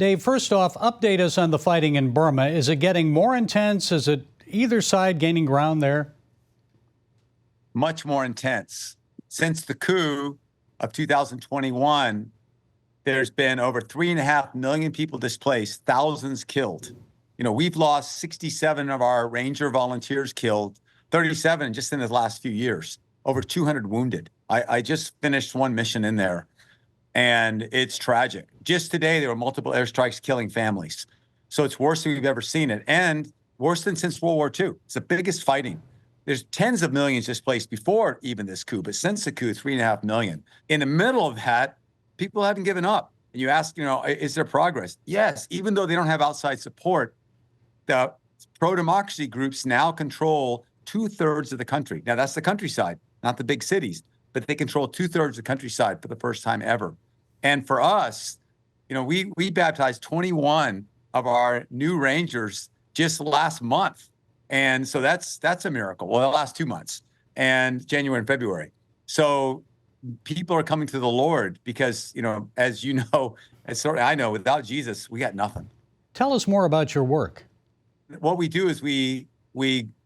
Dave, first off, update us on the fighting in Burma. Is it getting more intense? Is it either side gaining ground there? Much more intense. Since the coup of 2021, there's been over 3.5 million people displaced, thousands killed. We've lost 67 of our Ranger volunteers killed, 37 just in the last few years, over 200 wounded. I just finished one mission in there, and it's tragic. Just today, there were multiple airstrikes killing families. So it's worse than we've ever seen it, and worse than since World War II. It's the biggest fighting. There's tens of millions displaced before even this coup, but since the coup, 3.5 million. In the middle of that, people haven't given up. And you ask, is there progress? Yes, even though they don't have outside support, the pro-democracy groups now control 2/3 of the country. Now, that's the countryside, not the big cities, but they control 2/3 of the countryside for the first time ever. And for us, we baptized 21 of our new Rangers just last month. And so that's a miracle. Well, the last 2 months, and January and February. So people are coming to the Lord because, as you know, as sort of I know, without Jesus, we got nothing. Tell us more about your work. What we do is we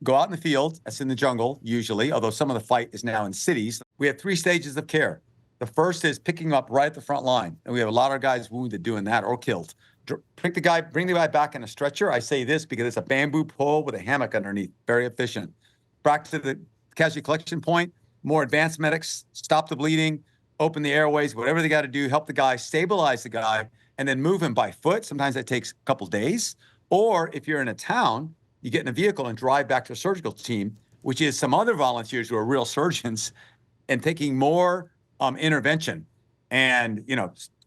go out in the field, that's in the jungle usually, although some of the fight is now in cities. We have 3 stages of care. The first is picking up right at the front line. And we have a lot of guys wounded doing that or killed. Bring the guy back in a stretcher. I say this because it's a bamboo pole with a hammock underneath, very efficient. Back to the casualty collection point, more advanced medics, stop the bleeding, open the airways, whatever they got to do, help the guy, stabilize the guy, and then move him by foot. Sometimes that takes a couple days. Or if you're in a town, you get in a vehicle and drive back to a surgical team, which is some other volunteers who are real surgeons and taking more intervention and,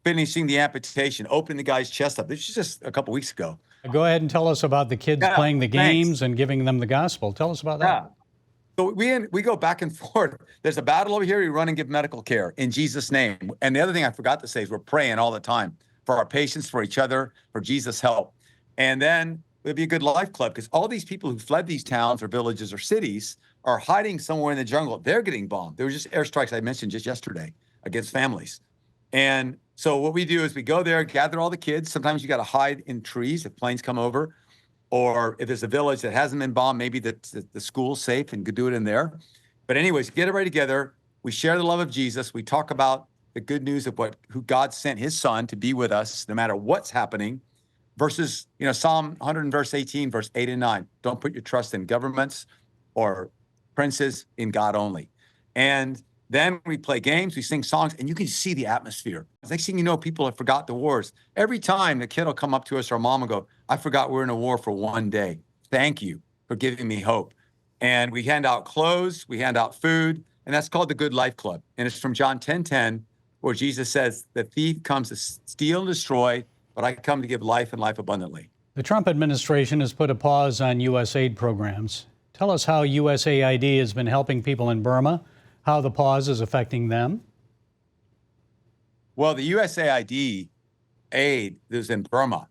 finishing the amputation, opening the guy's chest up. This was just a couple weeks ago. Go ahead and tell us about the kids playing the games and giving them the gospel. Tell us about that. So we go back and forth. There's a battle over here. We run and give medical care in Jesus' name. And the other thing I forgot to say is we're praying all the time for our patients, for each other, for Jesus' help. And then it'd be a good life club because all these people who fled these towns or villages or cities are hiding somewhere in the jungle. They're getting bombed. There were just airstrikes I mentioned just yesterday against families. And so what we do is we go there, gather all the kids. Sometimes you got to hide in trees if planes come over, or if there's a village that hasn't been bombed, maybe the school's safe and could do it in there. But anyways, get everybody together. We share the love of Jesus. We talk about the good news of who God sent his son to be with us, no matter what's happening. Versus, Psalm 100 verse 18, verse 8 and 9. Don't put your trust in governments or princes, in God only. And then we play games, we sing songs, and you can see the atmosphere. Next thing you know, people have forgot the wars. Every time the kid will come up to us or mom will go, I forgot we're in a war for one day. Thank you for giving me hope. And we hand out clothes, we hand out food, and that's called the Good Life Club. And it's from John 10:10, where Jesus says, the thief comes to steal and destroy, but I come to give life and life abundantly. The Trump administration has put a pause on U.S. aid programs. Tell us how USAID has been helping people in Burma, how the pause is affecting them. Well, the USAID aid that was in Burma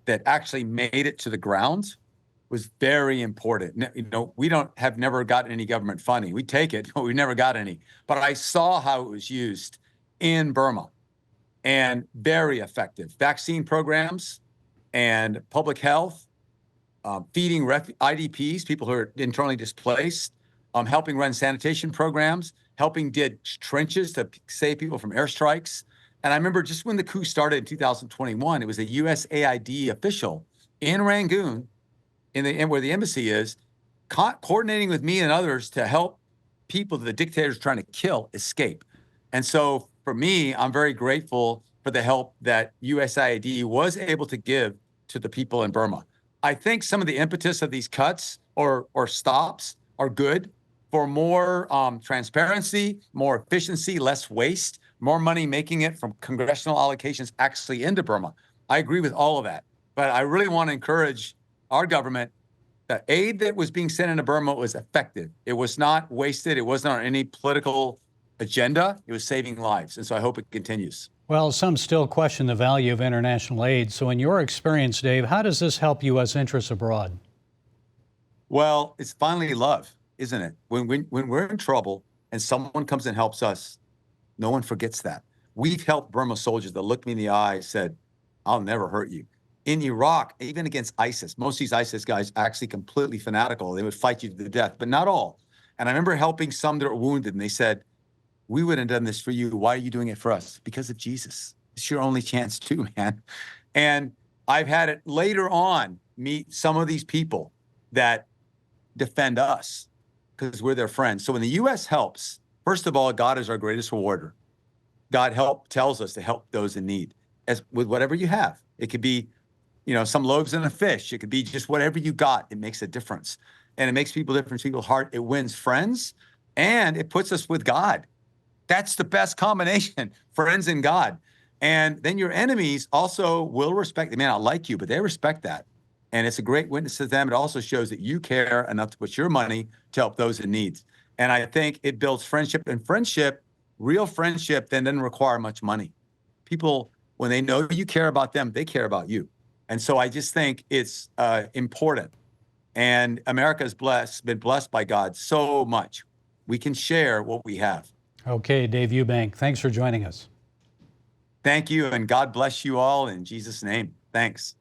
that actually made it to the ground was very important. We have never gotten any government funding. We take it, but we never got any. But I saw how it was used in Burma. And very effective. Vaccine programs and public health, feeding IDPs, people who are internally displaced, helping run sanitation programs, helping dig trenches to save people from airstrikes. And I remember just when the coup started in 2021, it was a USAID official in Rangoon, where the embassy is, coordinating with me and others to help people that the dictators are trying to kill escape. And so for me, I'm very grateful for the help that USAID was able to give to the people in Burma. I think some of the impetus of these cuts or stops are good for more transparency, more efficiency, less waste, more money making it from congressional allocations actually into Burma. I agree with all of that. But I really want to encourage our government. The aid that was being sent into Burma was effective. It was not wasted. It wasn't on any political agenda. It was saving lives. And so I hope it continues. Well, some still question the value of international aid. So in your experience, Dave, how does this help U.S. interests abroad? Well, it's finally love, isn't it? When we're in trouble and someone comes and helps us, no one forgets that. We've helped Burma soldiers that looked me in the eye and said, I'll never hurt you. In Iraq, even against ISIS, most of these ISIS guys actually completely fanatical. They would fight you to the death, but not all. And I remember helping some that were wounded, and they said, we wouldn't have done this for you. Why are you doing it for us? Because of Jesus. It's your only chance too, man. And I've had it later on meet some of these people that defend us because we're their friends. So when the U.S. helps, first of all, God is our greatest rewarder. God tells us to help those in need as with whatever you have. It could be, some loaves and a fish. It could be just whatever you got. It makes a difference. And it makes people's heart. It wins friends and it puts us with God. That's the best combination, friends and God. And then your enemies also will respect. They may not like you, but they respect that. And it's a great witness to them. It also shows that you care enough to put your money to help those in need. And I think it builds friendship. And friendship, real friendship, then doesn't require much money. People, when they know you care about them, they care about you. And so I just think it's important. And America has been blessed by God so much. We can share what we have. Okay, Dave Eubank, thanks for joining us. Thank you, and God bless you all in Jesus' name. Thanks.